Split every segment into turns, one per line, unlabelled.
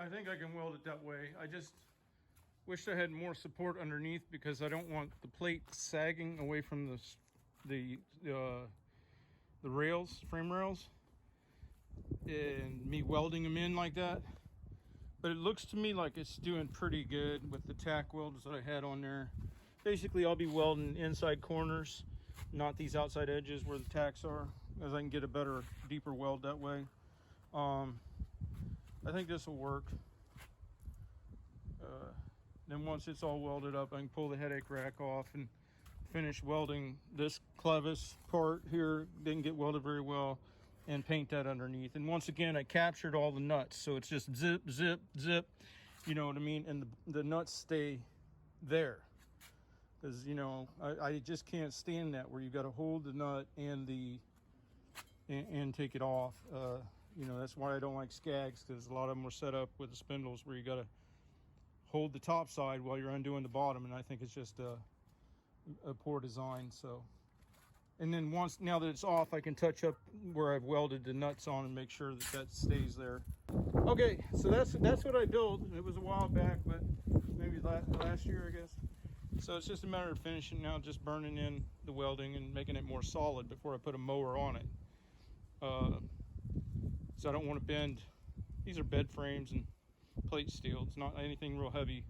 I think I can weld it that way. I just wish I had more support underneath because I don't want the plate sagging away from the rails, frame rails, and me welding them in like that. But it looks to me like it's doing pretty good with the tack welds that I had on there. Basically, I'll be welding inside corners, not these outside edges where the tacks are, as I can get a better, deeper weld that way. I think this will work. Then once it's all welded up, I can pull the headache rack off and finish welding this clevis part here. Didn't get welded very well, and paint that underneath. And once again, I captured all the nuts, so it's just zip, zip, zip. You know what I mean? And the nuts stay there, because you know I just can't stand that where you got to hold the nut and take it off. You know, that's why I don't like skags, because a lot of them were set up with the spindles where you got to hold the top side while you're undoing the bottom, and I think it's just a poor design. So, and then now that it's off, I can touch up where I've welded the nuts on and make sure that stays there. Okay, so that's what I built. It was a while back, but maybe last year, I guess. So it's just a matter of finishing now, just burning in the welding and making it more solid before I put a mower on it. So I don't want to bend. These are bed frames and plate steel. It's not anything real heavy.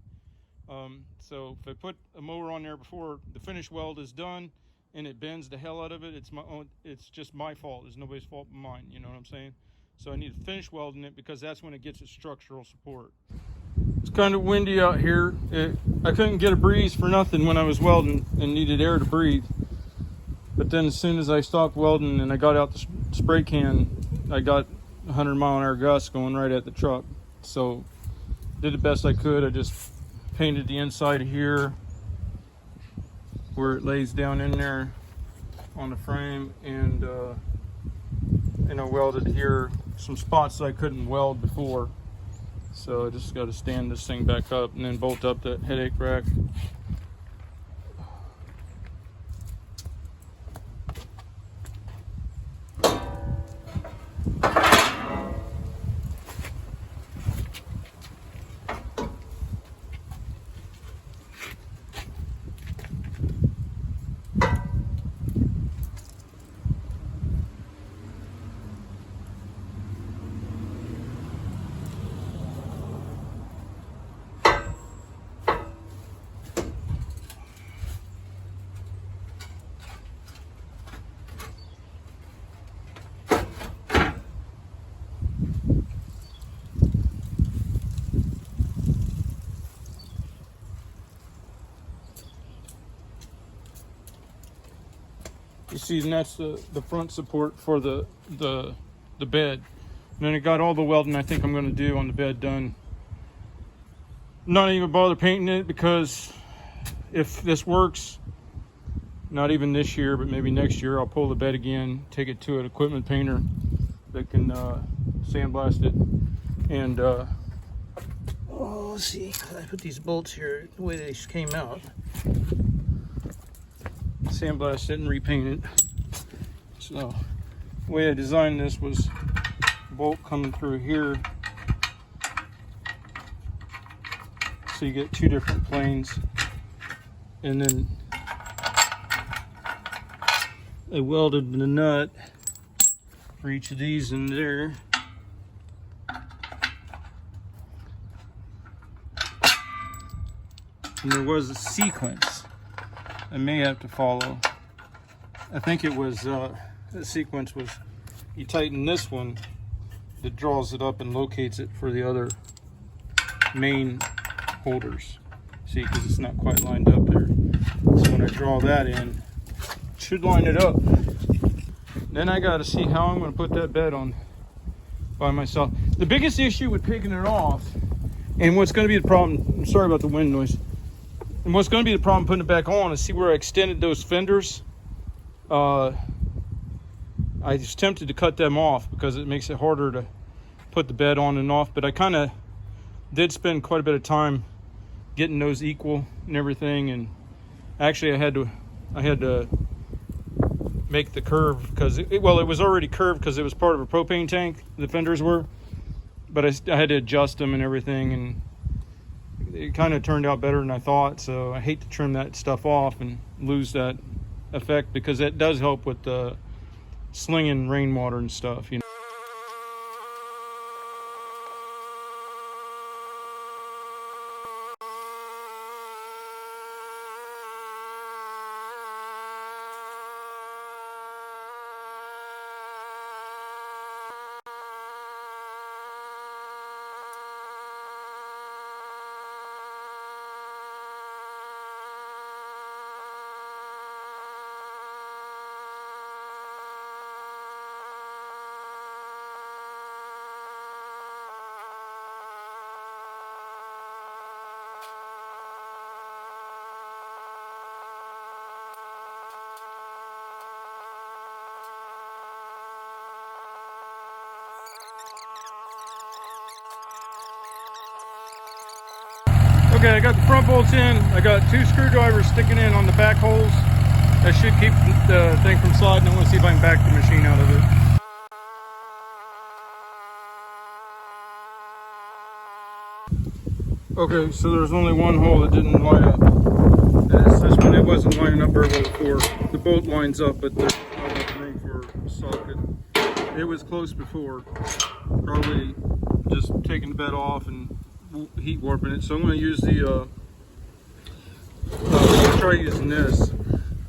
So if I put a mower on there before the finish weld is done and it bends the hell out of it, it's just my fault. It's nobody's fault but mine, you know what I'm saying? So I need to finish welding it because that's when it gets its structural support. It's kind of windy out here. I couldn't get a breeze for nothing when I was welding and needed air to breathe. But then as soon as I stopped welding and I got out the spray can, I got 100-mile-an-hour gusts going right at the truck. So did the best I could. I just painted the inside here where it lays down in there on the frame, and I welded here some spots that I couldn't weld before. So I just got to stand this thing back up and then bolt up that headache rack. You see, and that's the front support for the bed. And then I got all the welding I think I'm going to do on the bed done. Not even bother painting it, because if this works, not even this year, but maybe next year, I'll pull the bed again, take it to an equipment painter that can sandblast it. And let's see, I put these bolts here the way they came out. Sandblast it and repaint it. So the way I designed this was bolt coming through here, so you get two different planes, and then I welded the nut for each of these in there. And there was a sequence I may have to follow. I think it was, the sequence was, you tighten this one, it draws it up and locates it for the other main holders. See, because it's not quite lined up there. So when I draw that in, it should line it up. Then I gotta see how I'm gonna put that bed on by myself. The biggest issue with taking it off, and what's gonna be the problem, I'm sorry about the wind noise, and what's going to be the problem putting it back on is, see where I extended those fenders? I was tempted to cut them off because it makes it harder to put the bed on and off, but I kind of did spend quite a bit of time getting those equal and everything. And actually I had to make the curve, because it was already curved because it was part of a propane tank, the fenders were. but I had to adjust them and everything, and it kind of turned out better than I thought. So I hate to trim that stuff off and lose that effect, because it does help with the slinging rainwater and stuff, you know. Okay, I got the front bolts in. I got 2 screwdrivers sticking in on the back holes. That should keep the thing from sliding. I want to see if I can back the machine out of it. Okay, so there's only one hole that didn't line up. It's this one. It wasn't lining up very well before. The bolt lines up, but there's not enough room for a socket. It was close before. Probably just taking the bed off and heat warping it. So I'm going to use the try using this.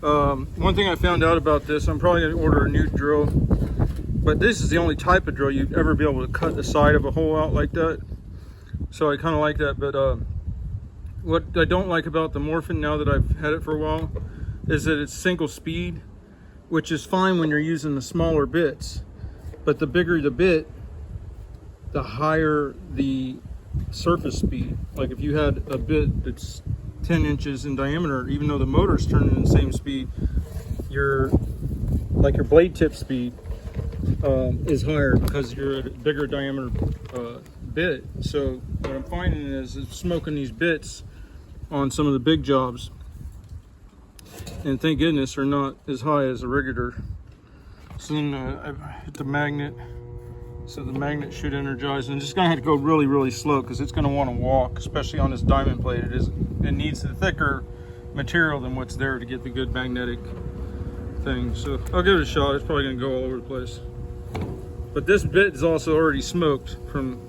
One thing I found out about this, I'm probably going to order a new drill, but this is the only type of drill you'd ever be able to cut the side of a hole out like that. So I kind of like that. But what I don't like about the Morphin, now that I've had it for a while, is that it's single speed, which is fine when you're using the smaller bits, but the bigger the bit, the higher the surface speed. Like if you had a bit that's 10 inches in diameter, even though the motor's turning in the same speed, your blade tip speed is higher because you're at a bigger diameter bit. So what I'm finding is smoking these bits on some of the big jobs, and thank goodness they're not as high as a regular. So then I hit the magnet. So the magnet should energize, and just gonna have to go really, really slow because it's gonna want to walk, especially on this diamond plate. It needs a thicker material than what's there to get the good magnetic thing. So I'll give it a shot. It's probably gonna go all over the place. But this bit is also already smoked from.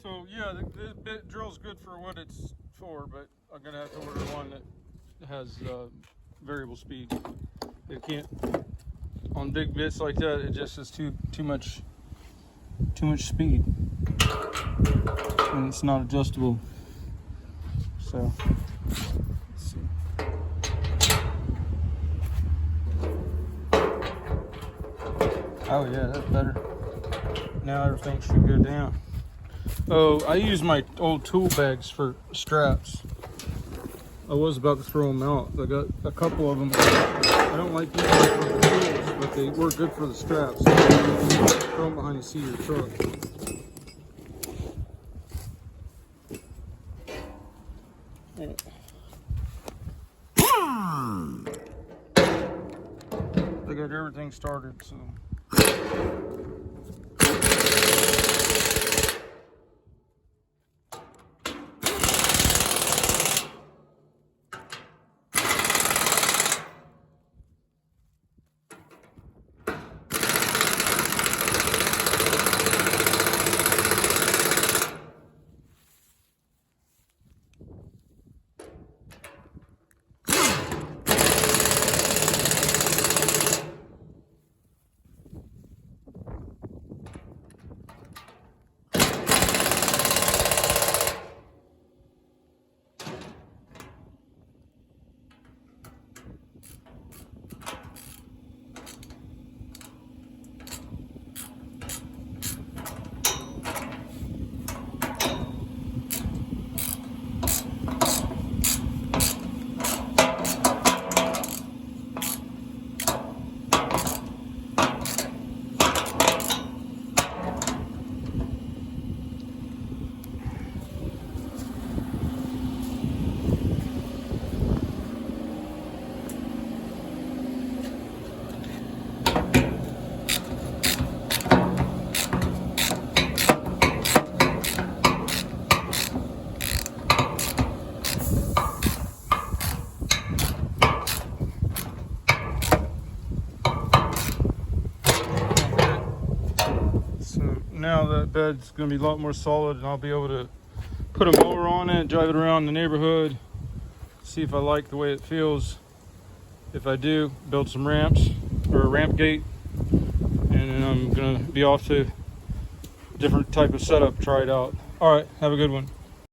So yeah, the bit drill's good for what it's for, but I'm gonna have to order one that has variable speed. It can't, on big bits like that, it just is too much speed, and it's not adjustable. So let's see. Oh yeah, that's better. Now everything should go down. Oh, I use my old tool bags for straps. I was about to throw them out. I got a couple of them. I don't like using them for tools, but They work good for the straps. Throw them behind the seat of your truck. They got everything started, so. Now that bed's going to be a lot more solid, and I'll be able to put a mower on it, drive it around the neighborhood, see if I like the way it feels. If I do, build some ramps or a ramp gate, and then I'm going to be off to a different type of setup, try it out. All right, have a good one.